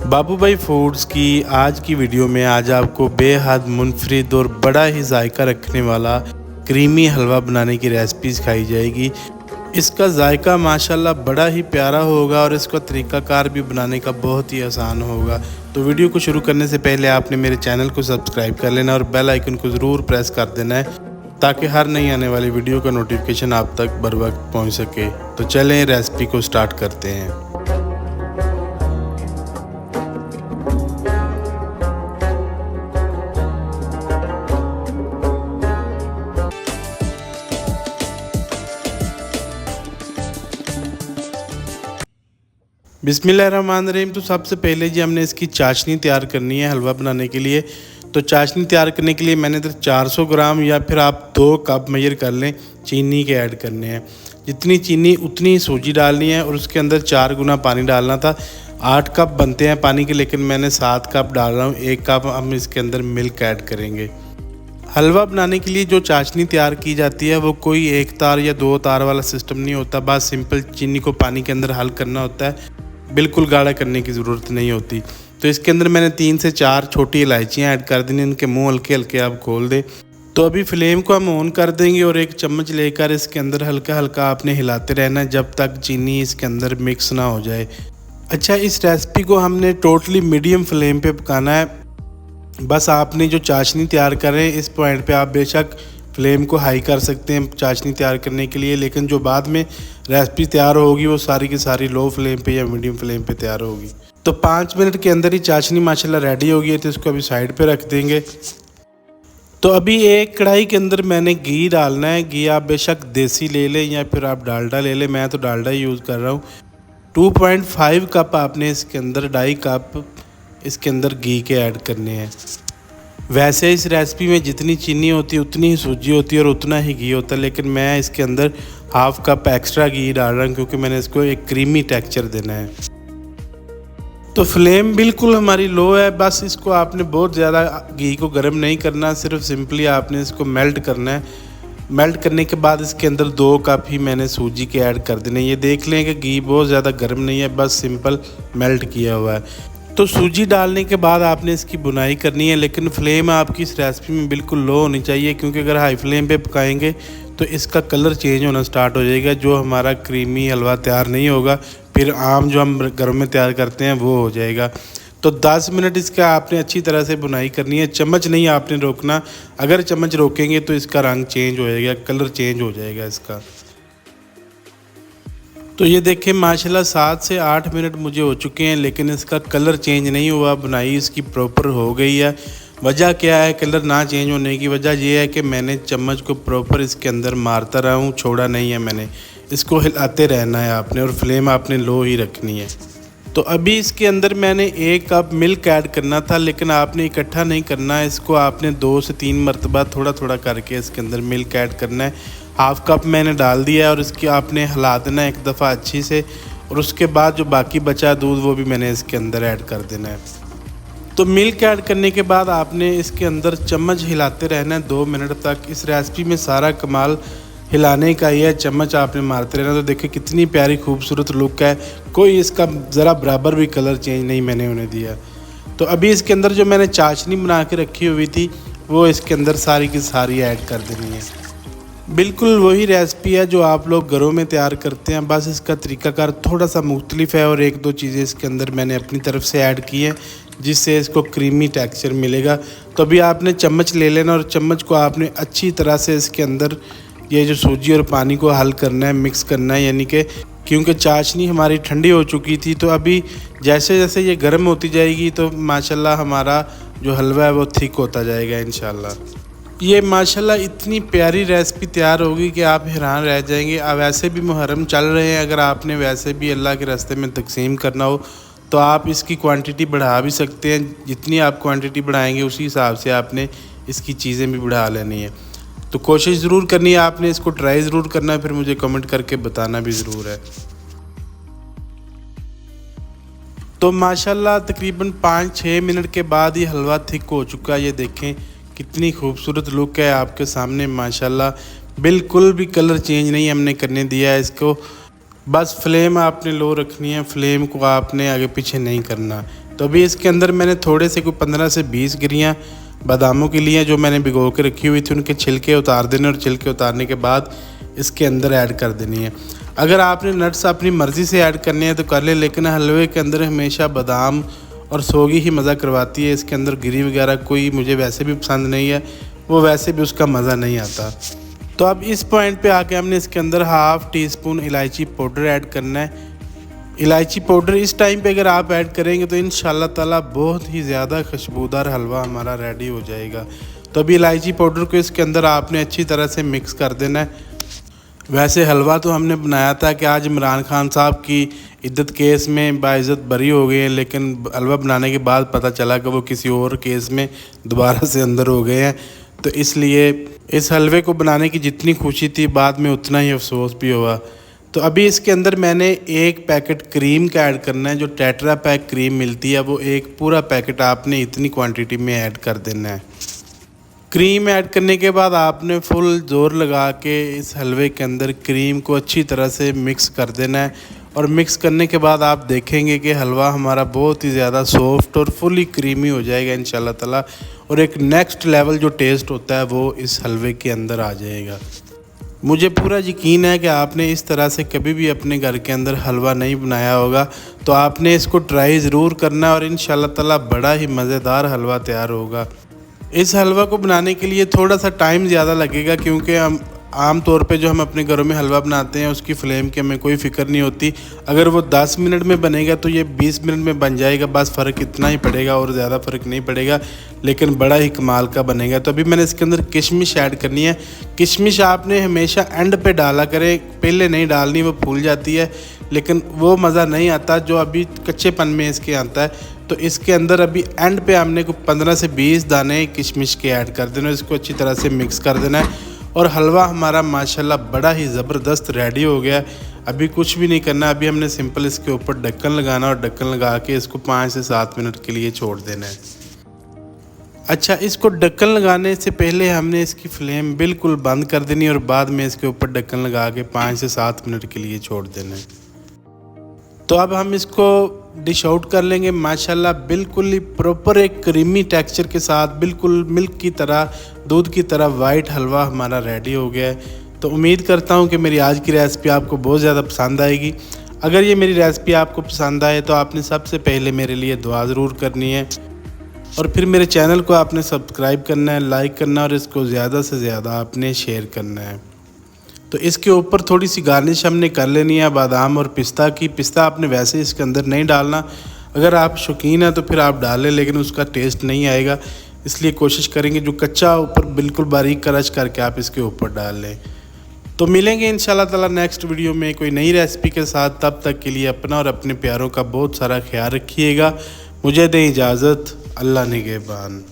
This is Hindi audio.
बाबू भाई फूड्स की आज की वीडियो में आज आपको बेहद मुनफरिद और बड़ा ही जायका रखने वाला क्रीमी हलवा बनाने की रेसिपी सिखाई जाएगी। इसका जायका माशाल्लाह बड़ा ही प्यारा होगा और इसका तरीक़ाकार भी बनाने का बहुत ही आसान होगा। तो वीडियो को शुरू करने से पहले आपने मेरे चैनल को सब्सक्राइब कर लेना और बेल आइकन को ज़रूर प्रेस कर देना है ताकि हर नई आने वाली वीडियो का नोटिफिकेशन आप तक बर वक्त पहुँच सके। तो चलें रेसिपी को स्टार्ट करते हैं। बिस्मिल्लाहिर्रहमानिर्रहीम। तो सबसे पहले जी हमने इसकी चाशनी तैयार करनी है हलवा बनाने के लिए। तो चाशनी तैयार करने के लिए मैंने इधर 400 ग्राम या फिर आप 2 कप मेजर कर लें चीनी के ऐड करने हैं। जितनी चीनी उतनी ही सूजी डालनी है और उसके अंदर 4 गुना पानी डालना था। 8 कप बनते हैं पानी के, लेकिन मैंने 7 कप डाल रहा हूँ। 1 कप हम इसके अंदर मिल्क ऐड करेंगे। हलवा बनाने के लिए जो चाशनी तैयार की जाती है वो कोई 1 तार या 2 तार वाला सिस्टम नहीं होता। बस सिंपल चीनी को पानी के अंदर हल करना होता है, बिल्कुल गाढ़ा करने की ज़रूरत नहीं होती। तो इसके अंदर मैंने 3 से 4 छोटी इलायचियाँ ऐड कर दी, इनके मुंह हल्के हल्के आप खोल दें। तो अभी फ्लेम को हम ऑन कर देंगे और 1 चम्मच लेकर इसके अंदर हल्का हल्का आपने हिलाते रहना है जब तक चीनी इसके अंदर मिक्स ना हो जाए। अच्छा, इस रेसिपी को हमने टोटली मीडियम फ्लेम पे पकाना है। बस आपने जो चाशनी तैयार कर रहे हैं इस पॉइंट पे आप बेशक फ्लेम को हाई कर सकते हैं चाशनी तैयार करने के लिए, लेकिन जो बाद में रेसिपी तैयार होगी वो सारी की सारी लो फ्लेम पे या मीडियम फ्लेम पे तैयार होगी। तो 5 मिनट के अंदर ही चाशनी माशाल्लाह रेडी हो गई है। तो इसको अभी साइड पे रख देंगे। तो अभी एक कढ़ाई के अंदर मैंने घी डालना है। घी आप बेशक देसी ले लें या फिर आप डालडा ले लें, मैं तो डालडा ही यूज़ कर रहा हूँ। 2.5 कप आपने इसके अंदर 2.5 कप इसके अंदर घी के ऐड करने हैं। वैसे इस रेसिपी में जितनी चीनी होती है उतनी ही सूजी होती है और उतना ही घी होता है, लेकिन मैं इसके अंदर 1/2 कप एक्स्ट्रा घी डाल रहा हूँ क्योंकि मैंने इसको एक क्रीमी टेक्सचर देना है। तो फ्लेम बिल्कुल हमारी लो है। बस इसको आपने बहुत ज़्यादा घी को गर्म नहीं करना, सिर्फ सिंपली आपने इसको मेल्ट करना है। मेल्ट करने के बाद इसके अंदर 2 कप ही मैंने सूजी के ऐड कर देने। ये देख लें कि घी बहुत ज़्यादा गर्म नहीं है, बस सिंपल मेल्ट किया हुआ है। तो सूजी डालने के बाद आपने इसकी बुनाई करनी है, लेकिन फ्लेम आपकी इस रेसिपी में बिल्कुल लो होनी चाहिए क्योंकि अगर हाई फ्लेम पे पकाएंगे तो इसका कलर चेंज होना स्टार्ट हो जाएगा, जो हमारा क्रीमी हलवा तैयार नहीं होगा। फिर आम जो हम घर में तैयार करते हैं वो हो जाएगा। तो 10 मिनट इसका आपने अच्छी तरह से बुनाई करनी है। चम्मच नहीं आपने रोकना, अगर चम्मच रोकेंगे तो इसका रंग चेंज हो जाएगा, कलर चेंज हो जाएगा इसका। तो ये देखें माशाल्लाह 7 से 8 मिनट मुझे हो चुके हैं, लेकिन इसका कलर चेंज नहीं हुआ, बुनाई इसकी प्रॉपर हो गई है। वजह क्या है कलर ना चेंज होने की? वजह ये है कि मैंने चम्मच को प्रॉपर इसके अंदर मारता रहा हूँ, छोड़ा नहीं है मैंने। इसको हिलाते रहना है आपने और फ्लेम आपने लो ही रखनी है। तो अभी इसके अंदर मैंने 1 कप मिल्क ऐड करना था, लेकिन आपने इकट्ठा नहीं करना है। इसको आपने 2 से 3 मरतबा थोड़ा थोड़ा करके इसके अंदर मिल्क ऐड करना है। 1/2 कप मैंने डाल दिया है और इसकी आपने हिला देना है 1 दफ़ा अच्छी से, और उसके बाद जो बाकी बचा दूध वो भी मैंने इसके अंदर ऐड कर देना है। तो मिल्क ऐड करने के बाद आपने इसके अंदर चम्मच हिलाते रहना है 2 मिनट तक। इस रेसिपी में सारा कमाल हिलाने का ही है, चम्मच आपने मारते रहना। तो देखिए कितनी प्यारी खूबसूरत लुक है, कोई इसका ज़रा बराबर भी कलर चेंज नहीं मैंने उन्हें दिया। तो अभी इसके अंदर जो मैंने चाशनी बना के रखी हुई थी वो इसके अंदर सारी की सारी ऐड कर देनी है। बिल्कुल वही रेसिपी है जो आप लोग घरों में तैयार करते हैं, बस इसका तरीक़ाकार थोड़ा सा मुख्तलिफ है और 1-2 चीज़ें इसके अंदर मैंने अपनी तरफ से ऐड की हैं जिससे इसको क्रीमी टेक्सचर मिलेगा। तो अभी आपने चम्मच ले लेना और चम्मच को आपने अच्छी तरह से इसके अंदर ये जो सूजी और पानी को हल करना है, मिक्स करना है, यानी कि क्योंकि चाशनी हमारी ठंडी हो चुकी थी। तो अभी जैसे जैसे ये गर्म होती जाएगी तो माशाल्लाह हमारा जो हलवा है वो थिक होता जाएगा इंशाल्लाह। ये माशाल्लाह इतनी प्यारी रेसिपी तैयार होगी कि आप हैरान रह जाएंगे। अब वैसे भी मुहर्रम चल रहे हैं, अगर आपने वैसे भी अल्लाह के रास्ते में तकसीम करना हो तो आप इसकी क्वांटिटी बढ़ा भी सकते हैं। जितनी आप क्वांटिटी बढ़ाएंगे उसी हिसाब से आपने इसकी चीज़ें भी बढ़ा लेनी है। तो कोशिश ज़रूर करनी है, आपने इसको ट्राई ज़रूर करना है, फिर मुझे कमेंट करके बताना भी ज़रूर है। तो माशाल्लाह तकरीबन 5-6 मिनट के बाद ये हलवा थिक हो चुका है। ये देखें कितनी खूबसूरत लुक है आपके सामने माशाल्लाह, बिल्कुल भी कलर चेंज नहीं हमने करने दिया है इसको। बस फ्लेम आपने लो रखनी है, फ्लेम को आपने आगे पीछे नहीं करना। तो अभी इसके अंदर मैंने थोड़े से कोई 15 से 20 गिरियाँ बादामों के लिए जो मैंने भिगो के रखी हुई थी उनके छिलके उतार देने, और छिलके उतारने के बाद इसके अंदर ऐड कर देनी है। अगर आपने नट्स अपनी मर्ज़ी से ऐड करने हैं तो कर ले, लेकिन हलवे के अंदर हमेशा बादाम और सोगी ही मज़ा करवाती है। इसके अंदर गिरी वगैरह कोई मुझे वैसे भी पसंद नहीं है, वो वैसे भी उसका मज़ा नहीं आता। तो अब इस पॉइंट पे आके हमने इसके अंदर हाफ़ टी स्पून इलायची पाउडर ऐड करना है। इलायची पाउडर इस टाइम पे अगर आप ऐड करेंगे तो इंशाल्लाह ताला बहुत ही ज़्यादा खुशबूदार हलवा हमारा रेडी हो जाएगा। तो अभी इलायची पाउडर को इसके अंदर आपने अच्छी तरह से मिक्स कर देना है। वैसे हलवा तो हमने बनाया था कि आज इमरान खान साहब की इद्दत केस में बाइज़्ज़त बरी हो गए हैं, लेकिन हलवा बनाने के बाद पता चला कि वो किसी और केस में दोबारा से अंदर हो गए हैं। तो इसलिए इस हलवे को बनाने की जितनी खुशी थी बाद में उतना ही अफसोस भी हुआ। तो अभी इसके अंदर मैंने एक पैकेट क्रीम का ऐड करना है। जो टेट्रा पैक क्रीम मिलती है वो एक पूरा पैकेट आपने इतनी क्वांटिटी में ऐड कर देना है। क्रीम ऐड करने के बाद आपने फुल ज़ोर लगा के इस हलवे के अंदर क्रीम को अच्छी तरह से मिक्स कर देना है, और मिक्स करने के बाद आप देखेंगे कि हलवा हमारा बहुत ही ज़्यादा सॉफ्ट और फुली क्रीमी हो जाएगा इंशाल्लाह ताला, और एक नेक्स्ट लेवल जो टेस्ट होता है वो इस हलवे के अंदर आ जाएगा। मुझे पूरा यकीन है कि आपने इस तरह से कभी भी अपने घर के अंदर हलवा नहीं बनाया होगा, तो आपने इसको ट्राई ज़रूर करना और इंशाल्लाह ताला बड़ा ही मज़ेदार हलवा तैयार होगा। इस हलवा को बनाने के लिए थोड़ा सा टाइम ज़्यादा लगेगा, क्योंकि हम आम तौर पे जो हम अपने घरों में हलवा बनाते हैं उसकी फ्लेम की हमें कोई फ़िक्र नहीं होती। अगर वो 10 मिनट में बनेगा तो ये 20 मिनट में बन जाएगा, बस फ़र्क इतना ही पड़ेगा और ज़्यादा फ़र्क नहीं पड़ेगा, लेकिन बड़ा ही कमाल का बनेगा। तो अभी मैंने इसके अंदर किशमिश ऐड करनी है। किशमिश आपने हमेशा एंड पे डाला करें, पहले नहीं डालनी, वो फूल जाती है, लेकिन वो मज़ा नहीं आता जो अभी कच्चेपन में इसके आता है। तो इसके अंदर अभी एंड पे हमने को 15 से 20 दाने किशमिश के ऐड कर देना, इसको अच्छी तरह से मिक्स कर देना है, और हलवा हमारा माशाल्लाह बड़ा ही ज़बरदस्त रेडी हो गया। अभी कुछ भी नहीं करना, अभी हमने सिंपल इसके ऊपर ढक्कन लगाना और ढक्कन लगा के इसको 5 से 7 मिनट के लिए छोड़ देना है। अच्छा, इसको ढक्कन लगाने से पहले हमने इसकी फ्लेम बिल्कुल बंद कर देनी और बाद में इसके ऊपर ढक्कन लगा के 5 से 7 मिनट के लिए छोड़ देना है। तो अब हम इसको डिश आउट कर लेंगे। माशाल्लाह बिल्कुल ही प्रॉपर एक क्रीमी टेक्सचर के साथ, बिल्कुल मिल्क की तरह, दूध की तरह वाइट हलवा हमारा रेडी हो गया है। तो उम्मीद करता हूँ कि मेरी आज की रेसिपी आपको बहुत ज़्यादा पसंद आएगी। अगर ये मेरी रेसिपी आपको पसंद आए तो आपने सबसे पहले मेरे लिए दुआ ज़रूर करनी है, और फिर मेरे चैनल को आपने सब्सक्राइब करना है, लाइक करना, और इसको ज़्यादा से ज़्यादा आपने शेयर करना है। तो इसके ऊपर थोड़ी सी गार्निश हमने कर लेनी है बादाम और पिस्ता की। पिस्ता आपने वैसे इसके अंदर नहीं डालना, अगर आप शौकीन हैं तो फिर आप डालें, लेकिन उसका टेस्ट नहीं आएगा, इसलिए कोशिश करेंगे जो कच्चा ऊपर बिल्कुल बारीक क्रश करके आप इसके ऊपर डाल लें। तो मिलेंगे इंशाल्लाह ताला नेक्स्ट वीडियो में कोई नई रेसिपी के साथ। तब तक के लिए अपना और अपने प्यारों का बहुत सारा ख्याल रखिएगा। मुझे दें इजाज़त। अल्लाह निगहबान।